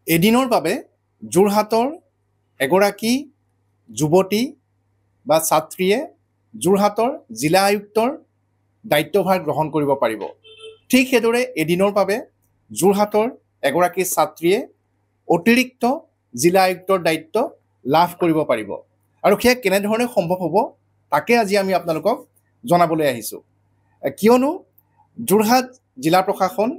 এদিনৰ বাবে যোৰহাটৰ এগৰাকী যুৱতী বা ছাত্ৰীয়ে যোৰহাটৰ জিলা আয়ুক্তৰ দায়িত্বভাৰ গ্ৰহণ কৰিব পাৰিব। ঠিক সেইদৰে এদিনৰ বাবে যোৰহাটৰ এগৰাকী ছাত্ৰীয়ে অতিৰিক্ত জিলা আয়ুক্তৰ দায়িত্ব লাভ কৰিব পাৰিব। আৰু সেয়া কেনেধৰণে সম্ভৱ হ'ব তাকে আজি আমি আপোনালোকক জনাবলৈ আহিছোঁ। কিয়নো যোৰহাট জিলা প্ৰশাসন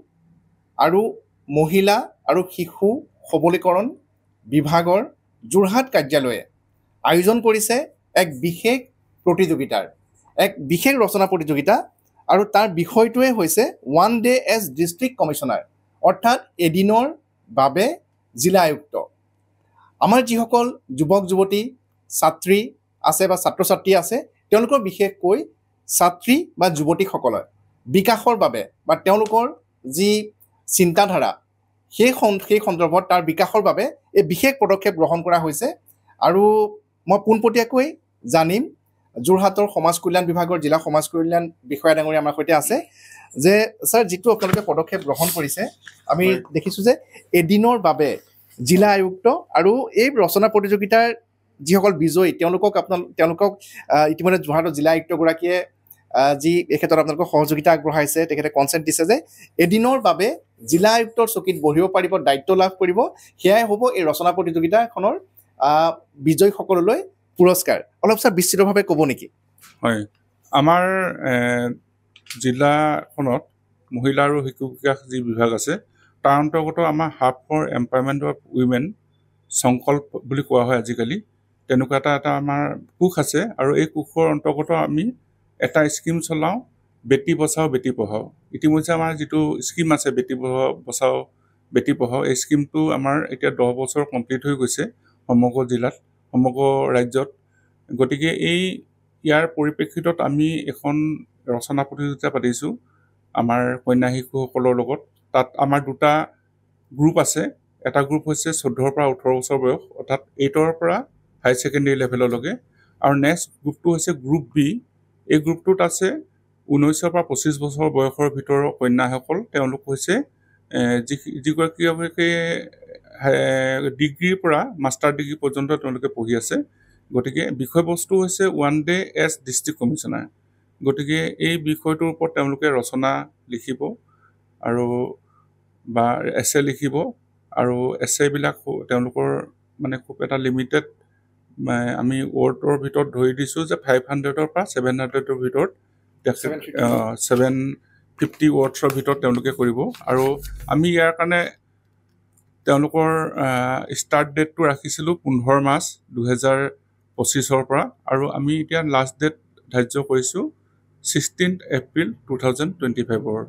আৰু মহিলা আৰু শিশু সবলীকৰণ বিভাগৰ যোৰহাট কাৰ্যালয়ে আয়োজন কৰিছে এক বিশেষ প্ৰতিযোগিতাৰ, এক বিশেষ ৰচনা প্ৰতিযোগিতা। আৰু তাৰ বিষয়টোৱে হৈছে one day as district commissioner, অৰ্থাৎ এদিনৰ বাবে জিলা আয়ুক্ত। আমাৰ যিসকল যুৱক যুৱতী ছাত্ৰী আছে বা ছাত্ৰ ছাত্ৰী আছে, তেওঁলোকৰ বিশেষকৈ ছাত্ৰী বা যুৱতীসকলৰ বিকাশৰ বাবে বা তেওঁলোকৰ যি চিন্তাধাৰা সেই সন্দৰ্ভত তাৰ বিকাশৰ বাবে এই বিশেষ পদক্ষেপ গ্ৰহণ কৰা হৈছে। আৰু মই পোনপটীয়াকৈ জানিম যোৰহাটৰ সমাজ কল্যাণ বিভাগৰ জিলা সমাজ কল্যাণ বিষয়া ডাঙৰীয়া আমাৰ সৈতে আছে যে ছাৰ, যিটো আপোনালোকে পদক্ষেপ গ্ৰহণ কৰিছে, আমি দেখিছোঁ যে এদিনৰ বাবে জিলা আয়ুক্ত আৰু এই ৰচনা প্ৰতিযোগিতাৰ যিসকল বিজয়ী তেওঁলোকক ইতিমধ্যে যোৰহাটৰ জিলা আয়ুক্তগৰাকীয়ে যি এই ক্ষেত্ৰত আপোনালোকক সহযোগিতা আগবঢ়াইছে, তেখেতে কনচেণ্ট দিছে যে এদিনৰ বাবে জিলা আয়ুক্তৰ চকীত বহিব পাৰিব, দায়িত্ব লাভ কৰিব। সেয়াই হ'ব এই ৰচনা প্ৰতিযোগিতাখনৰ বিজয়ীসকললৈ পুৰস্কাৰ। অলপ ছাৰ বিস্তৃতভাৱে ক'ব নেকি? হয়, আমাৰ জিলাখনত মহিলা আৰু শিশু বিকাশ যি বিভাগ আছে তাৰ অন্তৰ্গত আমাৰ hub for empowerment of women Sankalp বুলি কোৱা হয় আজিকালি, তেনেকুৱা এটা আমাৰ কোষ আছে। আৰু এই কোষৰ অন্তৰ্গত আমি এটা স্কিম চলাওঁ, বেটী বচাও বেটী পঢ়াও। ইতিমধ্যে আমাৰ যিটো স্কিম আছে বেটী বচাও বেটী পঢ়াও, এই স্কিমটো আমাৰ এতিয়া 10 বছৰ কমপ্লিট হৈ গৈছে সমগ্ৰ জিলাত, সমগ্ৰ ৰাজ্যত। গতিকে ইয়াৰ পৰিপ্ৰেক্ষিতত আমি এখন ৰচনা প্ৰতিযোগিতা পাতিছোঁ আমাৰ কন্যা শিশুসকলৰ লগত। তাত আমাৰ দুটা গ্ৰুপ আছে। এটা গ্ৰুপ হৈছে 14 পৰা 18 বছৰ বয়স, অৰ্থাৎ 8ৰ পৰা হাই ছেকেণ্ডেৰী লেভেললৈকে। আৰু নেক্সট গ্ৰুপটো হৈছে গ্ৰুপ বি। এই গ্ৰুপটোত আছে 19 পৰা 25 বছৰ বয়সৰ ভিতৰৰ কন্যাসকল। তেওঁলোক হৈছে যিগৰাকীকে ডিগ্ৰীৰ পৰা মাষ্টাৰ ডিগ্ৰী পৰ্যন্ত তেওঁলোকে পঢ়ি আছে। গতিকে বিষয়বস্তু হৈছে one day as district commissioner. গতিকে এই বিষয়টোৰ ওপৰত তেওঁলোকে ৰচনা লিখিব আৰু বা এছে লিখিব। আৰু এছেবিলাক তেওঁলোকৰ মানে খুব এটা লিমিটেড, আমি ৱৰ্ডৰ ভিতৰত ধৰি দিছোঁ যে 500-ৰ পৰা 700-ৰ ভিতৰত 750 ৱৰ্ডছৰ ভিতৰত তেওঁলোকে কৰিব। আৰু আমি ইয়াৰ কাৰণে তেওঁলোকৰ ষ্টাৰ্ট ডেটটো ৰাখিছিলোঁ 15 মাৰ্চ 2025 পৰা, আৰু আমি এতিয়া লাষ্ট ডেট ধাৰ্য কৰিছোঁ 16 এপ্ৰিল 2025।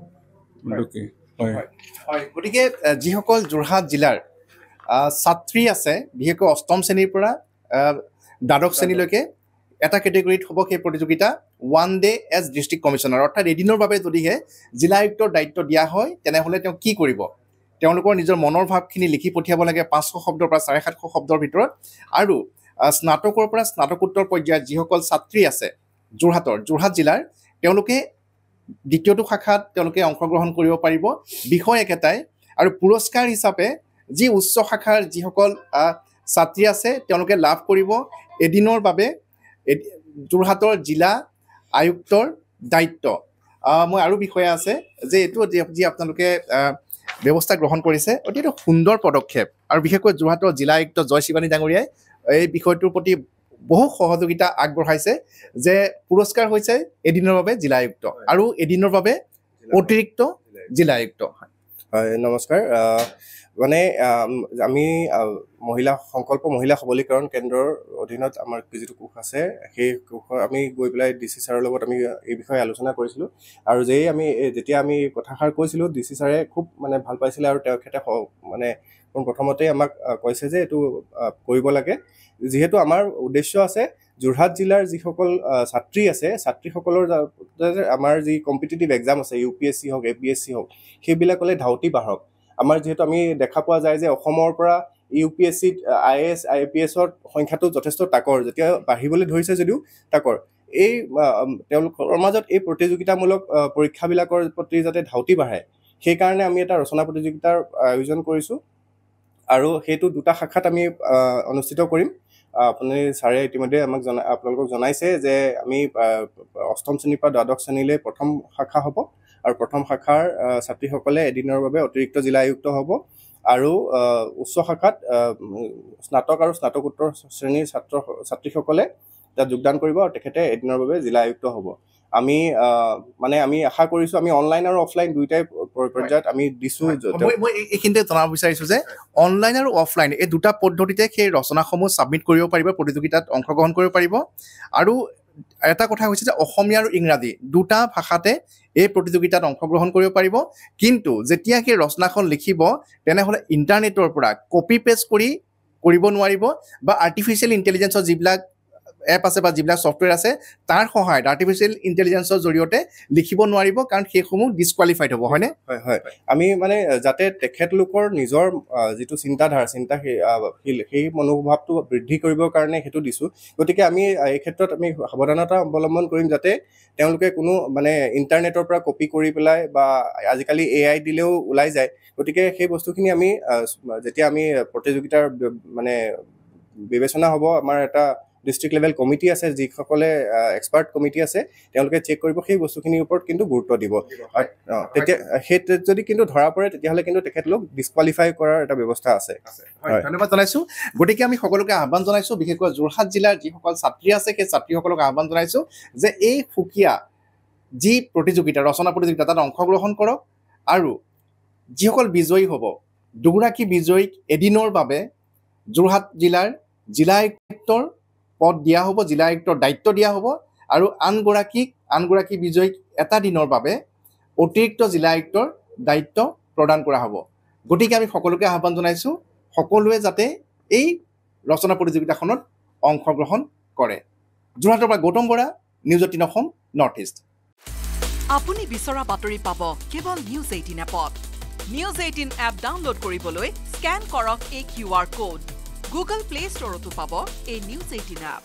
গতিকে যিসকল যোৰহাট জিলাৰ ছাত্ৰী আছে, বিশেষকৈ 8ম শ্ৰেণীৰ পৰা দ্বাদশ শ্ৰেণীলৈকে এটা কেটেগৰীত হ'ব সেই প্ৰতিযোগিতা one day as district commissioner, অৰ্থাৎ এদিনৰ বাবে যদিহে জিলা আয়ুক্তৰ দায়িত্ব দিয়া হয় তেনেহ'লে তেওঁ কি কৰিব? তেওঁলোকৰ নিজৰ মনৰ ভাৱখিনি লিখি পঠিয়াব লাগে 500 শব্দৰ পৰা 750 শব্দৰ ভিতৰত। আৰু স্নাতকৰ পৰা স্নাতকোত্তৰ পৰ্যায়ত যিসকল ছাত্ৰী আছে যোৰহাট জিলাৰ, তেওঁলোকে দ্বিতীয়টো শাখাত তেওঁলোকে অংশগ্ৰহণ কৰিব পাৰিব, বিষয় একেটাই। আৰু পুৰস্কাৰ হিচাপে যি উচ্চ শাখাৰ যিসকল ছাত্ৰী আছে তেওঁলোকে লাভ কৰিব এদিনৰ বাবে যোৰহাটৰ জিলা আয়ুক্তৰ দায়িত্ব। মই আৰু বিষয়া আছে যে এইটো যি আপোনালোকে ব্যৱস্থা গ্ৰহণ কৰিছে অতি এটা সুন্দৰ পদক্ষেপ। আৰু বিশেষকৈ যোৰহাটৰ জিলা আয়ুক্ত জয় শিৱানী ডাঙৰীয়াই এই বিষয়টোৰ প্ৰতি বহু সহযোগিতা আগবঢ়াইছে যে পুৰস্কাৰ হৈছে এদিনৰ বাবে জিলা আয়ুক্ত আৰু এদিনৰ বাবে অতিৰিক্ত জিলা আয়ুক্ত। হয়, নমস্কাৰ। মানে আমি সংকল্প মহিলা সবলীকৰণ কেন্দ্ৰৰ অধীনত আমাৰ যিটো কোষ আছে, সেই কোষৰ আমি গৈ পেলাই DC ছাৰৰ লগত আমি এই বিষয়ে আলোচনা কৰিছিলোঁ। আৰু যেতিয়া আমি কথাষাৰ কৈছিলোঁ, DC ছাৰে খুব মানে ভাল পাইছিলে। আৰু তেখেতে মানে প্ৰথমতে আমাক কৈছে যে এইটো কৰিব লাগে, যিহেতু আমাৰ উদ্দেশ্য আছে যোৰহাট জিলাৰ যিসকল ছাত্ৰী আছে, ছাত্ৰীসকলৰ আমাৰ যি কম্পিটিটিভ এক্সাম আছে, UPSC হওক APSC হওক, সেইবিলাকলৈ ধাউতি বাঢ়ক। আমাৰ যিহেতু আমি দেখা পোৱা যায় যে অসমৰ পৰা UPSCত IAS IPSৰ সংখ্যাটো যথেষ্ট তাকৰ, যেতিয়া বাঢ়িবলৈ ধৰিছে যদিও তাকৰ। তেওঁলোকৰ মাজত এই প্ৰতিযোগিতামূলক পৰীক্ষাবিলাকৰ প্ৰতি যাতে ধাউতি বাঢ়ে, সেইকাৰণে আমি এটা ৰচনা প্ৰতিযোগিতাৰ আয়োজন কৰিছোঁ। আৰু সেইটো 2টা শাখাত আমি অনুষ্ঠিত কৰিম আপুনি ছাৰে ইতিমধ্যে আমাক আপোনালোকক জনাইছে যে আমি 8ম শ্ৰেণীৰ পৰা দ্বাদশ শ্ৰেণীলৈ প্ৰথম শাখা হ'ব আৰু প্ৰথম শাখাৰ ছাত্ৰীসকলে এদিনৰ বাবে অতিৰিক্ত জিলা আয়ুক্ত হ'ব আৰু উচ্চ শাখাত স্নাতক আৰু স্নাতকোত্তৰ শ্ৰেণীৰ ছাত্ৰীসকলে তাত যোগদান কৰিব আৰু তেখেতে এদিনৰ বাবে জিলা আয়ুক্ত হ'ব আমি আমি আশা কৰিছোঁ আমি অনলাইন আৰু অফলাইন দুয়োটাই পৰ্যায়ত আমি দিছোঁ মই এইখিনিতে জনাব বিচাৰিছোঁ যে অনলাইন আৰু অফলাইন এই 2টা পদ্ধতিতে সেই ৰচনাসমূহ ছাবমিট কৰিব পাৰিব প্ৰতিযোগিতাত অংশগ্ৰহণ কৰিব পাৰিব আৰু এটা কথা হৈছে যে অসমীয়া আৰু ইংৰাজী 2টা ভাষাতে এই প্ৰতিযোগিতাত অংশগ্ৰহণ কৰিব পাৰিব কিন্তু যেতিয়া সেই ৰচনাখন লিখিব তেনেহ'লে ইণ্টাৰনেটৰ পৰা কপি পেষ্ট কৰিব নোৱাৰিব বা আৰ্টিফিচিয়েল ইণ্টেলিজেন্সৰ যিবিলাক এপ আছে বা যিবিলাক ছফ্টৱেৰ আছে তাৰ সহায়ত আৰ্টিফিচিয়েল ইণ্টেলিজেন্সৰ জৰিয়তে লিখিব নোৱাৰিব কাৰণ সেইসমূহ ডিছকুৱালিফাইড হ'ব হয়নে হয় আমি যাতে তেখেতলোকৰ নিজৰ যিটো চিন্তাধাৰা সেই মনোভাৱটো বৃদ্ধি কৰিবৰ কাৰণে সেইটো দিছোঁ গতিকে আমি এই ক্ষেত্ৰত আমি সাৱধানতা অৱলম্বন কৰিম যাতে তেওঁলোকে কোনো ইণ্টাৰনেটৰ পৰা কপি কৰি পেলাই বা আজিকালি AI দিলেও ওলাই যায় গতিকে সেই বস্তুখিনি আমি যেতিয়া আমি প্ৰতিযোগিতাৰ বিবেচনা হ'ব আমাৰ এটা ডিষ্ট্ৰিক্ট লেভেল কমিটি আছে যিসকলে এক্সপাৰ্ট কমিটি আছে তেওঁলোকে চেক কৰিব সেই বস্তুখিনিৰ ওপৰত কিন্তু গুৰুত্ব দিব তেতিয়া সেই যদি কিন্তু ধৰা পৰে তেতিয়াহ'লে কিন্তু তেখেতলোক ডিছকুৱালিফাই কৰাৰ এটা ব্যৱস্থা আছে ধন্যবাদ জনাইছোঁ গতিকে আমি সকলোকে আহ্বান জনাইছোঁ বিশেষকৈ যোৰহাট জিলাৰ যিসকল ছাত্ৰী আছে সেই ছাত্ৰীসকলক আহ্বান জনাইছোঁ যে এই সুকীয়া যি প্ৰতিযোগিতা ৰচনা প্ৰতিযোগিতা তাত অংশগ্ৰহণ কৰক আৰু যিসকল বিজয়ী হ'ব 2গৰাকী বিজয়ীক এদিনৰ বাবে যোৰহাট জিলাৰ জিলা আয়ুক্তৰ পদ দিয়া হ'ব জিলা আয়ুক্তৰ দায়িত্ব দিয়া হ'ব আৰু আনগৰাকী বিজয়ীক এটা দিনৰ বাবে অতিৰিক্ত জিলা আয়ুক্তৰ দায়িত্ব প্ৰদান কৰা হ'ব গতিকে আমি সকলোকে আহ্বান জনাইছোঁ সকলোৱে যাতে এই ৰচনা প্ৰতিযোগিতাখনত অংশগ্ৰহণ কৰে যোৰহাটৰ পৰা Gautam Bora news 18 Assam north east আপুনি বিচৰা বাতৰি পাব কেৱল নিউজ 18 এপত নিউজ 18 এপ ডাউনলোড কৰিবলৈ স্কেন কৰক এই QR code Google Play Store to পাব এই নিউজ 18 এপ